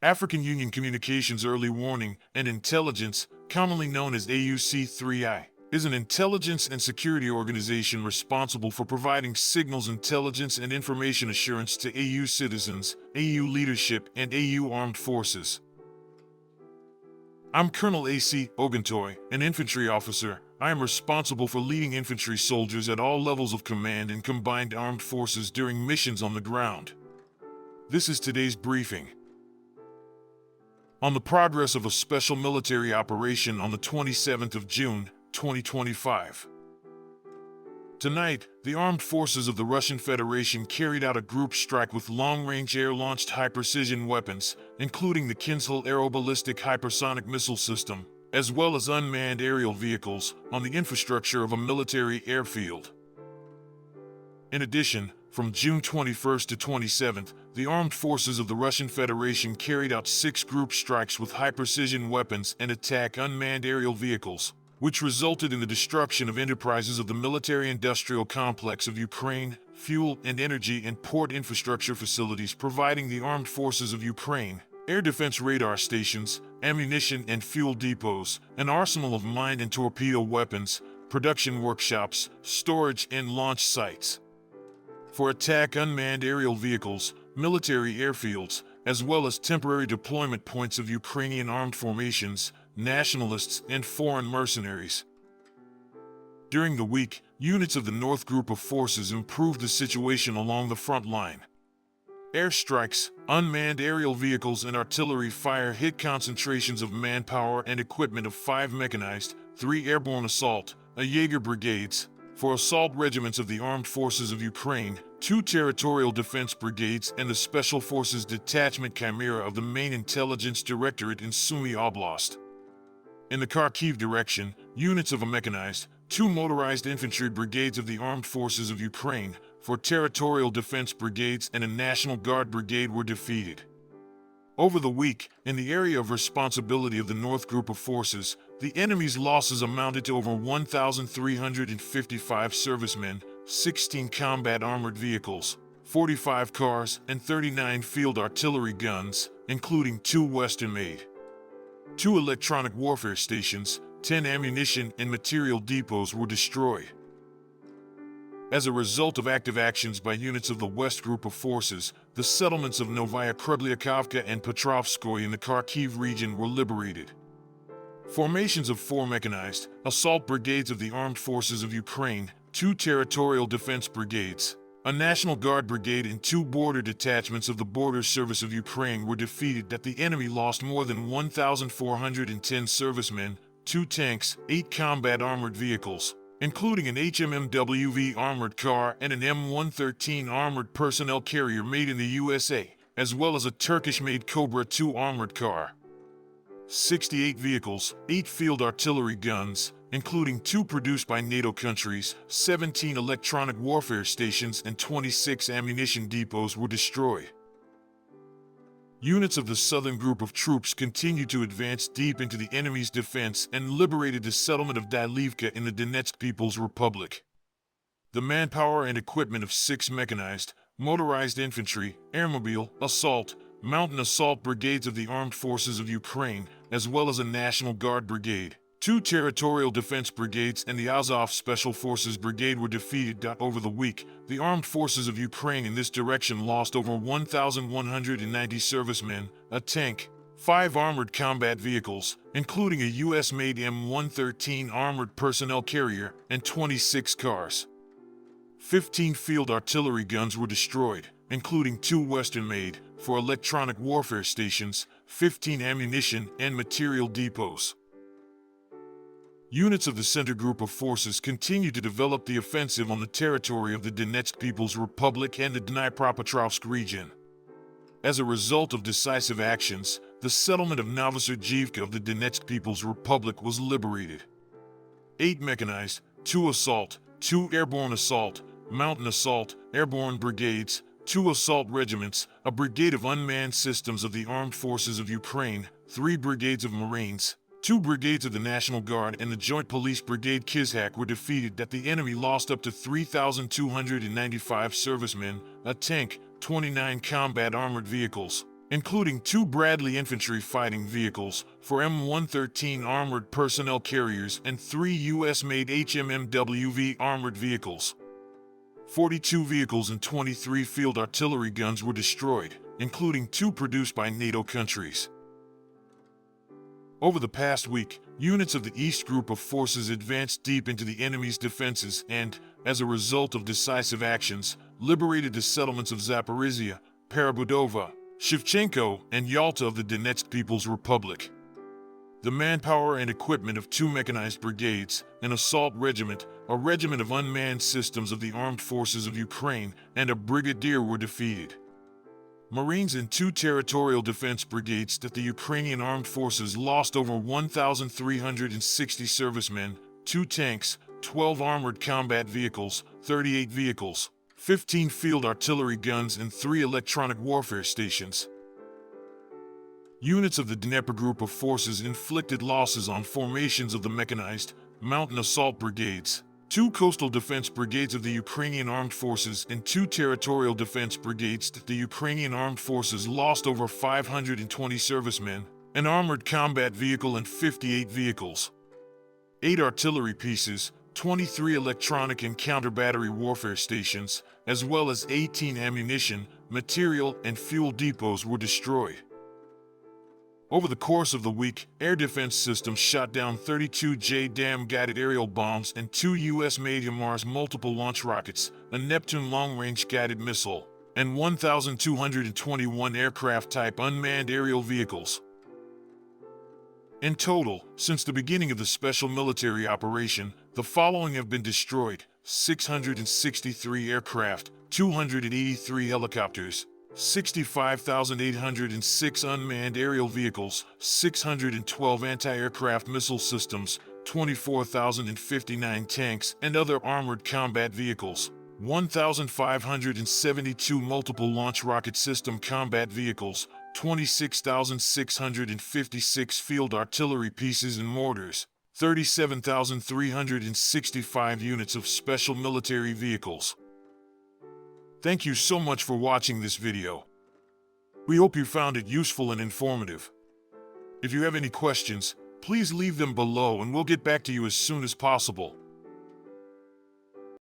African Union Communications Early Warning and Intelligence, commonly known as AUC3I, is an intelligence and security organization responsible for providing signals intelligence and information assurance to AU citizens, AU leadership, and AU armed forces. I'm Colonel A.C. Oguntoy, an infantry officer. I am responsible for leading infantry soldiers at all levels of command in combined armed forces during missions on the ground. This is today's briefing. On the progress of a special military operation on the 27th of June, 2025. Tonight, the armed forces of the Russian Federation carried out a group strike with long-range air-launched high-precision weapons, including the Kinzhal aeroballistic hypersonic missile system, as well as unmanned aerial vehicles, on the infrastructure of a military airfield. In addition, from June 21st to 27th, the armed forces of the Russian Federation carried out 6 group strikes with high-precision weapons and attack unmanned aerial vehicles, which resulted in the destruction of enterprises of the military-industrial complex of Ukraine, fuel and energy and port infrastructure facilities providing the armed forces of Ukraine, air defense radar stations, ammunition and fuel depots, an arsenal of mine and torpedo weapons, production workshops, storage and launch sites. For attack unmanned aerial vehicles, military airfields, as well as temporary deployment points of Ukrainian armed formations, nationalists, and foreign mercenaries. During the week, units of the North Group of Forces improved the situation along the front line. Airstrikes, unmanned aerial vehicles, and artillery fire hit concentrations of manpower and equipment of 5 mechanized, 3 airborne-assault, a Jaeger brigades, 4 assault regiments of the Armed Forces of Ukraine, 2 territorial defense brigades, and the Special Forces Detachment Khimera of the Main Intelligence Directorate in Sumy Oblast. In the Kharkiv direction, units of a mechanized, 2 motorized infantry brigades of the Armed Forces of Ukraine, 4 territorial defense brigades, and a National Guard brigade were defeated. Over the week, in the area of responsibility of the North Group of Forces, the enemy's losses amounted to over 1,355 servicemen, 16 combat armored vehicles, 45 cars, and 39 field artillery guns, including 2 Western-made. 2 electronic warfare stations, 10 ammunition and material depots were destroyed. As a result of active actions by units of the West Group of Forces, the settlements of Novaya Krybliakivka and Petrovskoye in the Kharkiv region were liberated. Formations of 4 mechanized, assault brigades of the Armed Forces of Ukraine, 2 territorial defense brigades, a National Guard brigade, and 2 border detachments of the Border Service of Ukraine were defeated. That the enemy lost more than 1,410 servicemen, 2 tanks, 8 combat armored vehicles, including an HMMWV armored car and an M113 armored personnel carrier made in the USA, as well as a Turkish-made Cobra II armored car. 68 vehicles, 8 field artillery guns, including 2 produced by NATO countries, 17 electronic warfare stations, and 26 ammunition depots were destroyed. Units of the Southern Group of Troops continued to advance deep into the enemy's defense and liberated the settlement of Dalivka in the Donetsk People's Republic. The manpower and equipment of 6 mechanized, motorized infantry, airmobile, assault, mountain assault brigades of the Armed Forces of Ukraine, as well as a National Guard brigade, 2 territorial defense brigades, and the Azov Special Forces Brigade were defeated. Over the week, the Armed Forces of Ukraine in this direction lost over 1,190 servicemen, a tank, 5 armored combat vehicles, including a US-made M113 armored personnel carrier, and 26 cars. 15 field artillery guns were destroyed, including 2 Western-made, 4 electronic warfare stations, 15 ammunition and material depots. Units of the Center Group of Forces continue to develop the offensive on the territory of the Donetsk People's Republic and the Dnipropetrovsk region. As a result of decisive actions, the settlement of Novosergivka of the Donetsk People's Republic was liberated. 8 mechanized, 2 assault, 2 airborne assault, mountain assault, airborne brigades, 2 assault regiments, a brigade of unmanned systems of the Armed Forces of Ukraine, 3 brigades of Marines, 2 brigades of the National Guard, and the Joint Police Brigade Kizhak were defeated. That the enemy lost up to 3,295 servicemen, a tank, 29 combat armored vehicles, including 2 Bradley infantry fighting vehicles for M113 armored personnel carriers and 3 U.S.-made HMMWV armored vehicles. 42 vehicles and 23 field artillery guns were destroyed, including 2 produced by NATO countries. Over the past week, units of the East Group of Forces advanced deep into the enemy's defenses and, as a result of decisive actions, liberated the settlements of Zaporizhia, Parabudova, Shevchenko, and Yalta of the Donetsk People's Republic. The manpower and equipment of 2 mechanized brigades, an assault regiment, a regiment of unmanned systems of the armed forces of Ukraine, and a brigadier were defeated. Marines and 2 territorial defense brigades that the Ukrainian armed forces lost over 1,360 servicemen, 2 tanks, 12 armored combat vehicles, 38 vehicles, 15 field artillery guns, and 3 electronic warfare stations. Units of the Dnieper Group of Forces inflicted losses on formations of the mechanized, mountain assault brigades, 2 coastal defense brigades of the Ukrainian armed forces, and 2 territorial defense brigades that the Ukrainian armed forces lost over 520 servicemen, an armored combat vehicle, and 58 vehicles. 8 artillery pieces, 23 electronic and counter-battery warfare stations, as well as 18 ammunition, material, and fuel depots were destroyed. Over the course of the week, air defense systems shot down 32 JDAM guided aerial bombs and 2 U.S.-made HIMARS multiple launch rockets, a Neptune long-range guided missile, and 1,221 aircraft-type unmanned aerial vehicles. In total, since the beginning of the special military operation, the following have been destroyed: 663 aircraft, 283 helicopters, 65,806 unmanned aerial vehicles, 612 anti-aircraft missile systems, 24,059 tanks and other armored combat vehicles, 1,572 multiple launch rocket system combat vehicles, 26,656 field artillery pieces and mortars, 37,365 units of special military vehicles. Thank you so much for watching this video. We hope you found it useful and informative. If you have any questions, please leave them below and we'll get back to you as soon as possible.